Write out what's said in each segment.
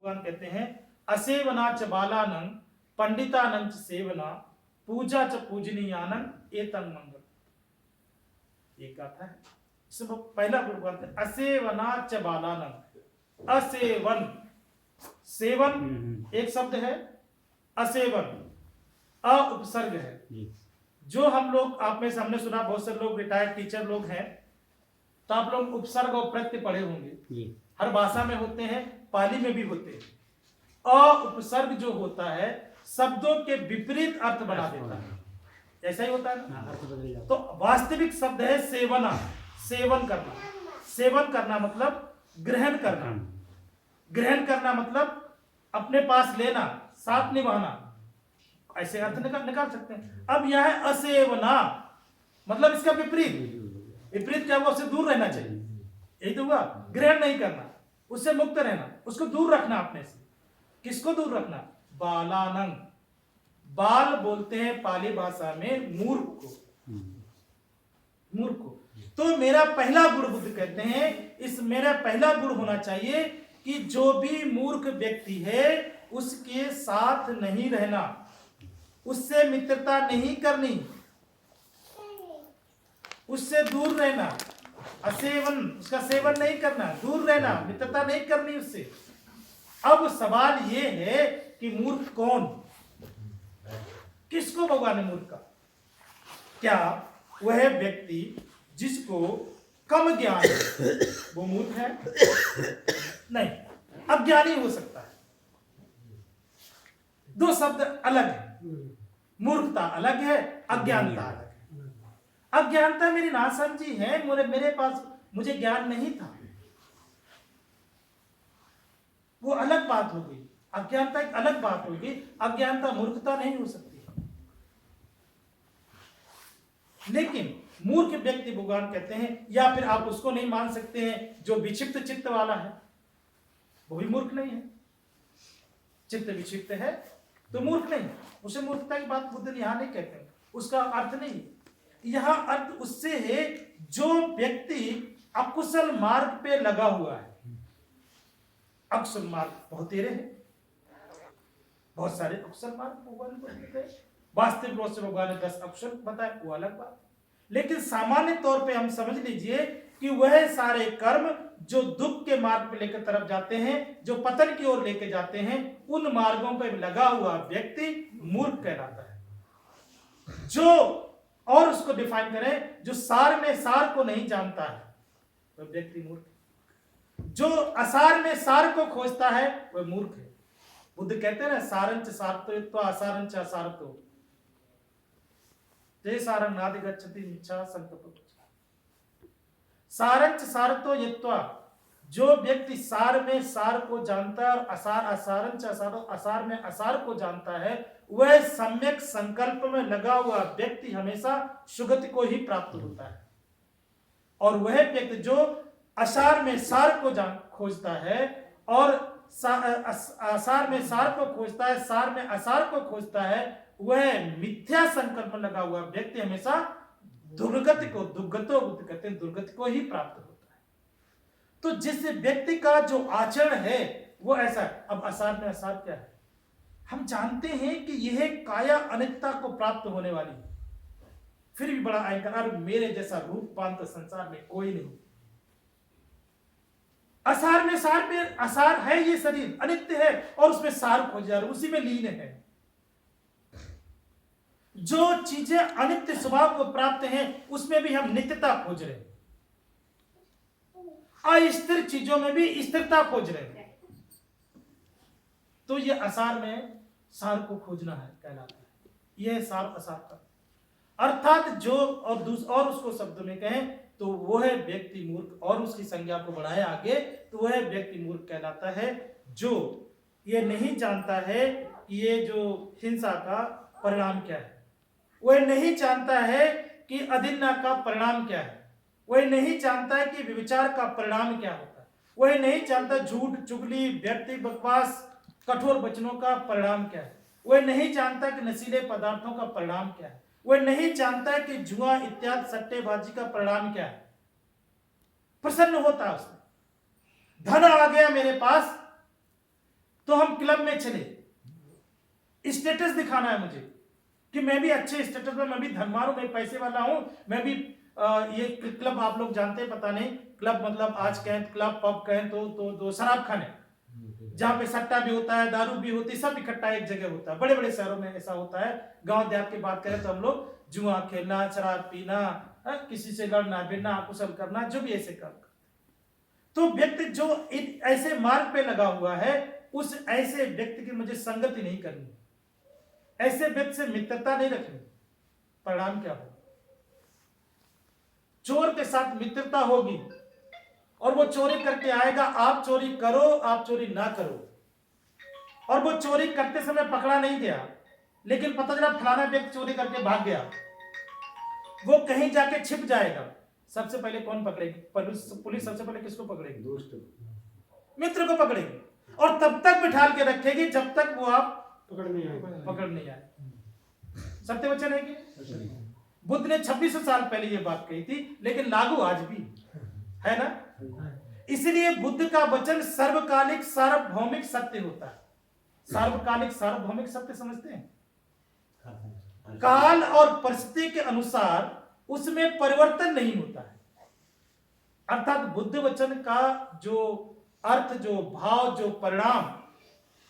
भगवान कहते हैं असेवना च बालानं पंडितानं च सेवना पूजा च पूजनीयानं एतं मंगल। एक गाथा है, इसमें पहला गुण बोलते हैं असेवना च बालानं। असेवन, सेवन एक शब्द है, असेवन अ उपसर्ग है। जो हम लोग आप में से हमने सुना, बहुत से लोग रिटायर्ड टीचर लोग हैं, तो आप लोग उपसर्ग और प्रत्यय पढ़े होंगे, हर भाषा में होते हैं, पाली में भी होते हैं। अ उपसर्ग जो होता है शब्दों के विपरीत अर्थ बना देता है, ऐसा ही होता है ना। तो वास्तविक शब्द है सेवना, सेवन करना। सेवन करना मतलब ग्रहण करना, ग्रहण करना मतलब अपने पास लेना, साथ निभाना, ऐसे अर्थ निकाल सकते हैं। अब यह है असेवना, मतलब इसका विपरीत। विपरीत क्या हुआ? उससे दूर रहना चाहिए, यही तो हुआ। ग्रहण नहीं करना, उससे मुक्त रहना, उसको दूर रखना अपने से। किसको दूर रखना? बालानंग। बाल बोलते हैं पाली भाषा में मूर्ख को, मूर्ख को। तो मेरा पहला गुण, बुद्ध कहते हैं इस मेरा पहला गुण होना चाहिए कि जो भी मूर्ख व्यक्ति है उसके साथ नहीं रहना, उससे मित्रता नहीं करनी, उससे दूर रहना। असेवन, उसका सेवन नहीं करना, दूर रहना, मित्रता नहीं करनी उससे। अब सवाल ये है कि मूर्ख कौन? किसको भगवान ने मूर्ख कहा? क्या वह व्यक्ति जिसको कम ज्ञान है वो मूर्ख है? नहीं, अज्ञानी हो सकता है। दो शब्द अलग है, मूर्खता अलग है, अज्ञानता अलग है। अज्ञानता मेरी नासमझी है, मेरे पास मुझे ज्ञान नहीं था, वो अलग बात हो गई। अज्ञानता एक अलग बात होगी, अज्ञानता मूर्खता नहीं हो सकती। लेकिन मूर्ख व्यक्ति भगवान कहते हैं, या फिर आप उसको नहीं मान सकते हैं जो विक्षिप्त चित्त वाला है, वो भी मूर्ख नहीं है। चित्त विक्षिप्त है तो मूर्ख नहीं, उसे मूर्खता की बात बुद्ध यहां नहीं कहते हैं, उसका अर्थ नहीं। यहां अर्थ उससे है जो व्यक्ति अकुशल मार्ग पे लगा हुआ है। अकुशल मार्ग बहुत तेरे हैं, बहुत सारे अकुशल मार्ग भगवान को देते हैं। वास्तविक रूप से भगवान ने 10 अकुशल बताए, वो अलग बात। लेकिन सामान्य तौर पे हम समझ लीजिए कि वह सारे कर्म जो दुख के मार्ग पे लेकर तरफ जाते हैं, जो पतन की ओर लेके जाते हैं, उन मार्गों पर लगा हुआ व्यक्ति मूर्ख कहलाता है। जो, और उसको डिफाइन करें, जो सार में सार को नहीं जानता है वह व्यक्ति मूर्ख है। जो असार में सार को खोजता है वह मूर्ख है। बुद्ध कहते हैं ना, सारंच सारतो असारंच असारतो ते सारं नादि गच्छति मिच्छा संकल्प। सारंच सारतो यत्वा, जो व्यक्ति सार में सार को जानता है और असारंच असारो, असार में असार को जानता है, वह सम्यक संकल्प में लगा हुआ व्यक्ति हमेशा सुगति को ही प्राप्त होता है। और वह व्यक्ति जो असार में सार को खोजता है और असार में सार को खोजता है, सार में असार को खोजता है, वह मिथ्या संकल्प में लगा हुआ व्यक्ति हमेशा दुर्गति को, दुर्गतो बुद्ध कहते हैं, दुर्गति को ही प्राप्त होता है। तो जिस व्यक्ति का जो आचरण है वो ऐसा है। अब असार में असार क्या है? हम जानते हैं कि यह काया अनित्यता को प्राप्त होने वाली है, फिर भी बड़ा अहंकार, मेरे जैसा रूपवान तो संसार में कोई नहीं। असार में सार में असार है, ये शरीर अनित्य है और उसमें सार खोज जा रहा, उसी में लीन है। जो चीजें अनित्य स्वभाव को प्राप्त हैं उसमें भी हम नित्यता खोज रहे हैं, अस्थिर चीजों में भी स्थिरता खोज रहे हैं। तो ये असार में सार को खोजना है कहलाता है, यह सार असार का अर्थात जो, और उसको शब्द में कहें तो वह व्यक्ति मूर्ख, और उसकी संज्ञा को बढ़ाए आगे तो वह व्यक्ति मूर्ख कहलाता है जो ये नहीं जानता है कि ये जो हिंसा का परिणाम क्या है, वह नहीं जानता है कि अदिन्ना का परिणाम क्या है, वह नहीं जानता है कि विचार का परिणाम क्या होता है, वह नहीं जानता झूठ चुगली व्यक्ति बकवास कठोर वचनों का परिणाम क्या है, वह नहीं जानता कि नशीले पदार्थों का परिणाम क्या है, वह नहीं जानता कि जुआ इत्यादि सट्टेबाजी का परिणाम क्या है। प्रसन्न होता है उसमें, धन आ गया मेरे पास, तो हम क्लब में चले, स्टेटस दिखाना है मुझे कि मैं भी अच्छे स्टेटस में, मैं भी धनवान हूं, मैं पैसे वाला हूं, मैं भी ये क्लब आप लोग जानते हैं पता नहीं, क्लब मतलब आज कहें क्लब पब कहें तो शराब खाने, जहां पे सट्टा भी होता है, दारू भी होती है, सब इकट्ठा एक जगह होता है। बड़े बड़े शहरों में ऐसा होता है, गांव देहात की बात करें तो हम लोग जुआ खेलना, शराब पीना, किसी से लड़ना भिड़ना, कुशल करना, जो भी ऐसे काम करते। तो व्यक्ति जो ऐसे मार्ग पे लगा हुआ है, उस ऐसे व्यक्ति की मुझे संगति नहीं करनी, ऐसे व्यक्ति से मित्रता नहीं रखनी। परिणाम क्या होगा? चोर के साथ मित्रता होगी और वो चोरी करके आएगा, आप चोरी करो आप चोरी ना करो, और वो चोरी करते समय पकड़ा नहीं गया, लेकिन पता चला फलाना व्यक्ति चोरी करके भाग गया, वो कहीं जाके छिप जाएगा, सबसे पहले कौन पकड़ेगी? पुलिस सबसे पहले किसको पकड़ेगी? दोस्त, मित्र को पकड़ेगी, और तब तक बिठाल के रखेगी जब तक वो आप पकड़ नहीं आए। सत्य वचन है कि बुद्ध ने 2600 साल पहले ये बात कही थी, लेकिन लागू आज भी है ना। इसलिए बुद्ध का वचन सर्वकालिक सार्वभौमिक सत्य होता है। सार्वकालिक सार्वभौमिक सत्य समझते हैं? काल और परिस्थिति के अनुसार उसमें परिवर्तन नहीं होता है। अर्थात बुद्ध वचन का जो अर्थ, जो भाव, जो परिणाम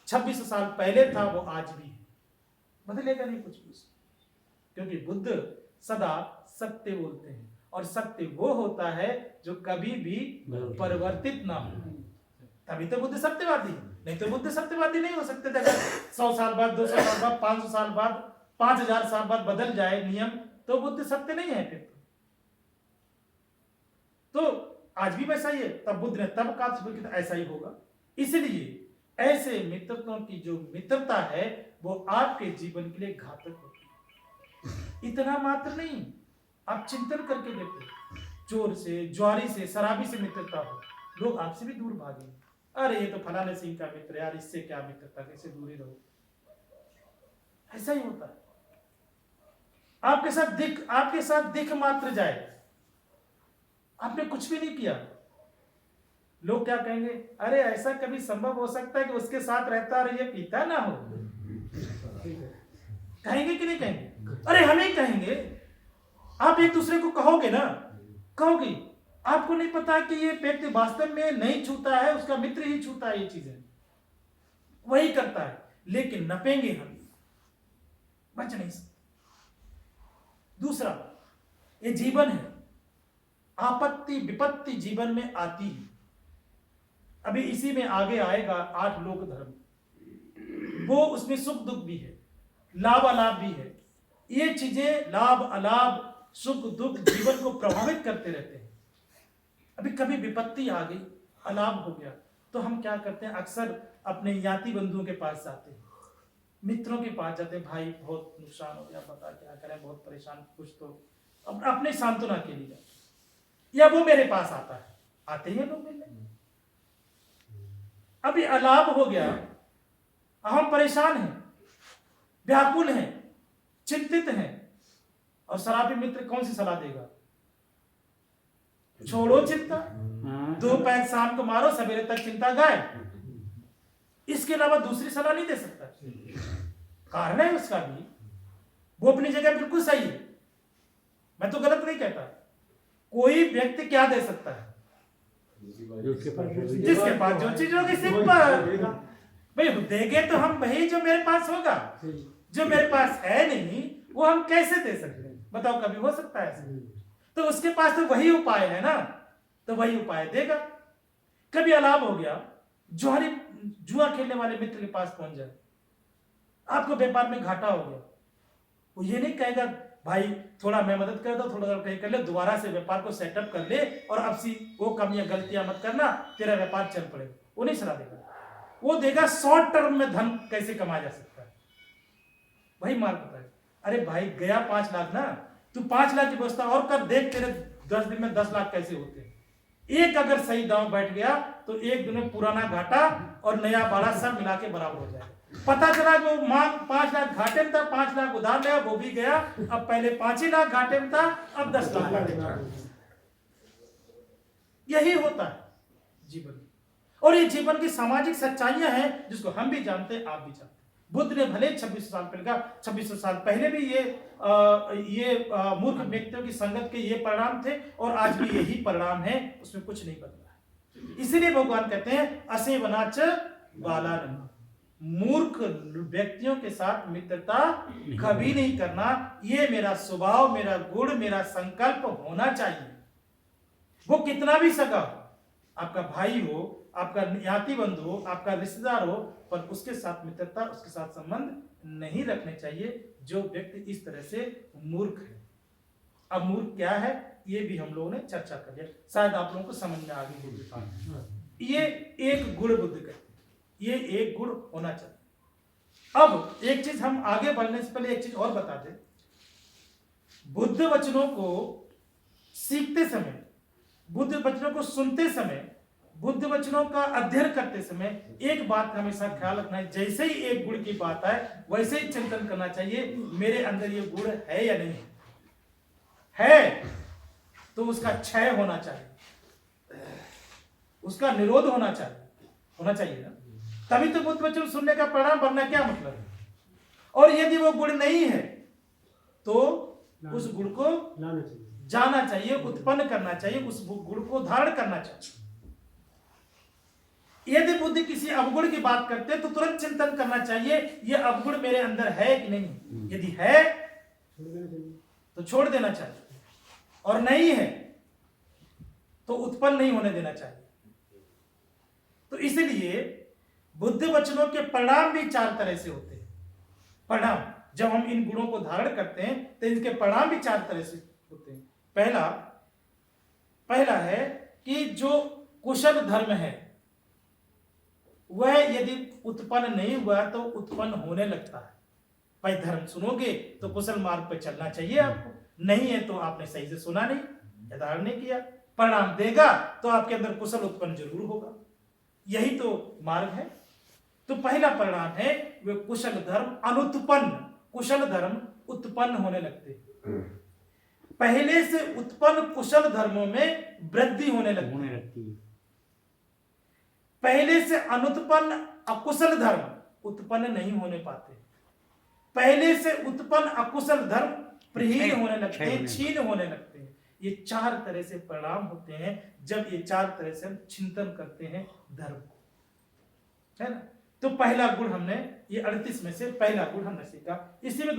2600 साल पहले था, वो आज भी है, बदलेगा नहीं कुछ भी, क्योंकि बुद्ध सदा सत्य बोलते हैं, और सत्य वो होता है जो कभी भी परिवर्तित ना हो, तभी तो बुद्ध सत्यवादी है। नहीं तो बुद्ध सत्यवादी नहीं हो सकते थे। 100 साल बाद, 200 साल बाद, 500 साल बाद, 5000 साल बाद बदल जाए नियम, तो बुद्ध सत्य नहीं है फिर तो आज भी वैसा ही है। तब बुद्ध ने तब कहा तो ऐसा ही होगा। इसलिए ऐसे मित्रत्वों की जो मित्रता है वो आपके जीवन के लिए घातक होती है। इतना मात्र नहीं, आप चिंतन करके देखो, चोर से, ज्वारी से, शराबी से मित्रता हो, लोग आपसे भी दूर भागेंगे। अरे ये तो फलाने सिंह का मित्र, यार इससे क्या मित्रता, कैसे दूरी रहो। ऐसा ही होता है। आपके साथ दिख मात्र जाए, आपने कुछ भी नहीं किया, लोग क्या कहेंगे? अरे ऐसा कभी संभव हो सकता है कि उसके साथ रहता और ये पीता ना हो? कहेंगे कि नहीं कहेंगे? अरे हमें कहेंगे। आप एक दूसरे को कहोगे ना, कहोगे आपको नहीं पता कि ये व्यक्ति वास्तव में नहीं छूता है, उसका मित्र ही छूता है, ये चीजें वही करता है, लेकिन नपेंगे हम, बच नहीं सकते। दूसरा, ये जीवन है, आपत्ति विपत्ति जीवन में आती है। अभी इसी में आगे आएगा 8 लोक धर्म, वो उसमें सुख दुख भी है, लाभ अलाभ भी है। ये चीजें लाभ अलाभ सुख दुख जीवन को प्रभावित करते रहते हैं। अभी कभी विपत्ति आ गई, अलाभ हो गया, तो हम क्या करते हैं? अक्सर अपने याति बंधुओं के पास जाते हैं, मित्रों के पास जाते हैं, भाई बहुत नुकसान हो गया, बता क्या करें, बहुत परेशान, कुछ तो अपने सांत्वना के लिए जाते, या वो मेरे पास आता है, आते हैं लोग मिलने। अभी अलाभ हो गया, हम परेशान हैं, व्याकुल हैं, चिंतित हैं, और शराबी मित्र कौन सी सलाह देगा? छोड़ो चिंता, 2 पैग शाम को मारो, सवेरे तक चिंता गायब। इसके अलावा दूसरी सलाह नहीं दे सकता। कारण है उसका भी, वो अपनी जगह बिल्कुल सही है, मैं तो गलत नहीं कहता। कोई व्यक्ति क्या दे सकता है? जिसके पास जो चीज होगी, सिंपल भाई देंगे तो हम वही जो मेरे पास होगा, जो मेरे पास है नहीं वो हम कैसे दे सकते हैं? बताओ, कभी हो सकता है ऐसा? तो उसके पास तो वही उपाय है ना, तो वही उपाय देगा। कभी अलाभ हो गया, जुआ खेलने वाले मित्र के पास पहुंच जाए, आपको व्यापार में घाटा हो गया, वो ये नहीं कहेगा भाई थोड़ा मैं मदद कर दो, थोड़ा कहीं कर ले, दोबारा से व्यापार को सेटअप कर ले और अब सी वो कमियां गलतियां मत करना, तेरा व्यापार चल पड़ेगा। वो नहीं सलाह देगा, वो देगा शॉर्ट टर्म में धन कैसे कमाया जा सकता है, वही मार्ग बताएगा। अरे भाई गया 5 लाख ना, तू 5 लाख की व्यवस्था और कर, देख तेरे 10 दिन में 10 लाख कैसे होते हैं। एक अगर सही दांव बैठ गया तो एक दिन में पुराना घाटा और नया बाड़ा सब मिला के बराबर हो जाएगा। पता चला कि वो मांग 5 लाख घाटे में था, 5 लाख उधार लिया, वो भी गया, अब पहले 5 ही लाख घाटे में था, अब 10 लाख घाटे में। यही होता है जीवन में। और ये जीवन की सामाजिक सच्चाइयां हैं जिसको हम भी जानते हैं, आप भी जानते हैं। बुद्ध ने भले 2600 साल पहले का 2600 साल पहले भी ये मूर्ख व्यक्तियों की संगत के ये परिणाम थे और आज भी यही परिणाम है, उसमें कुछ नहीं बदला है। इसीलिए भगवान कहते हैं असेवनाच बालान, मूर्ख व्यक्तियों के साथ मित्रता कभी नहीं करना। ये मेरा स्वभाव, मेरा गुण, मेरा संकल्प होना चाहिए। वो कितना भी सगा हो, आपका भाई हो, आपका ज्ञाति बंधु हो, आपका रिश्तेदार हो, पर उसके साथ मित्रता, उसके साथ संबंध नहीं रखने चाहिए जो व्यक्ति इस तरह से मूर्ख है। अब मूर्ख क्या है ये भी हम लोगों ने चर्चा कर लिया, शायद आप लोगों को समझ में आ गई। ये एक गुण बुद्ध कहते हैं, ये एक गुण होना चाहिए। अब एक चीज हम आगे बढ़ने से पहले एक चीज और बता दें। बुद्ध वचनों को सीखते समय, बुद्ध वचनों को सुनते समय, बुद्ध वचनों का अध्ययन करते समय एक बात का हमेशा ख्याल रखना है, जैसे ही एक गुण की बात आए वैसे ही चिंतन करना चाहिए मेरे अंदर ये गुण है या नहीं है, तो उसका क्षय होना चाहिए, उसका निरोध होना चाहिए ना, तभी तो बुद्ध वचन सुनने का परिणाम बनना क्या मतलब है। और यदि वो गुण नहीं है तो उस गुण को जाना चाहिए, उत्पन्न करना चाहिए, उस गुण को धारण करना चाहिए। यदि बुद्ध किसी अवगुण की बात करते हैं तो तुरंत चिंतन करना चाहिए ये अवगुण मेरे अंदर है कि नहीं। यदि है तो छोड़ देना चाहिए, और नहीं है तो उत्पन्न नहीं होने देना चाहिए। तो इसलिए बुद्ध वचनों के परिणाम भी 4 तरह से होते हैं। परिणाम, जब हम इन गुणों को धारण करते हैं तो इनके परिणाम भी 4 तरह से होते हैं। पहला है कि जो कुशल धर्म है वह यदि उत्पन्न नहीं हुआ तो उत्पन्न होने लगता है। भाई धर्म सुनोगे तो कुशल मार्ग पर चलना चाहिए आपको, नहीं है तो आपने सही से सुना नहीं या धारण नहीं किया। परिणाम देगा तो आपके अंदर कुशल उत्पन्न जरूर होगा, यही तो मार्ग है। तो पहला परिणाम है वे कुशल धर्म अनुत्पन्न, कुशल धर्म उत्पन्न होने लगते हैं। पहले से उत्पन्न कुशल धर्मों में वृद्धि होने लगती है। पहले से अनुत्पन्न अकुशल धर्म उत्पन्न नहीं होने पाते। पहले से उत्पन्न अकुशल धर्म प्रहीन होने लगते हैं, छीन होने लगते हैं। ये 4 तरह से परिणाम होते हैं जब ये 4 तरह से हम चिंतन करते हैं धर्म को, है ना। तो पहला गुण हमने ये 38 में से पहला गुण हमने सीखा। इसी में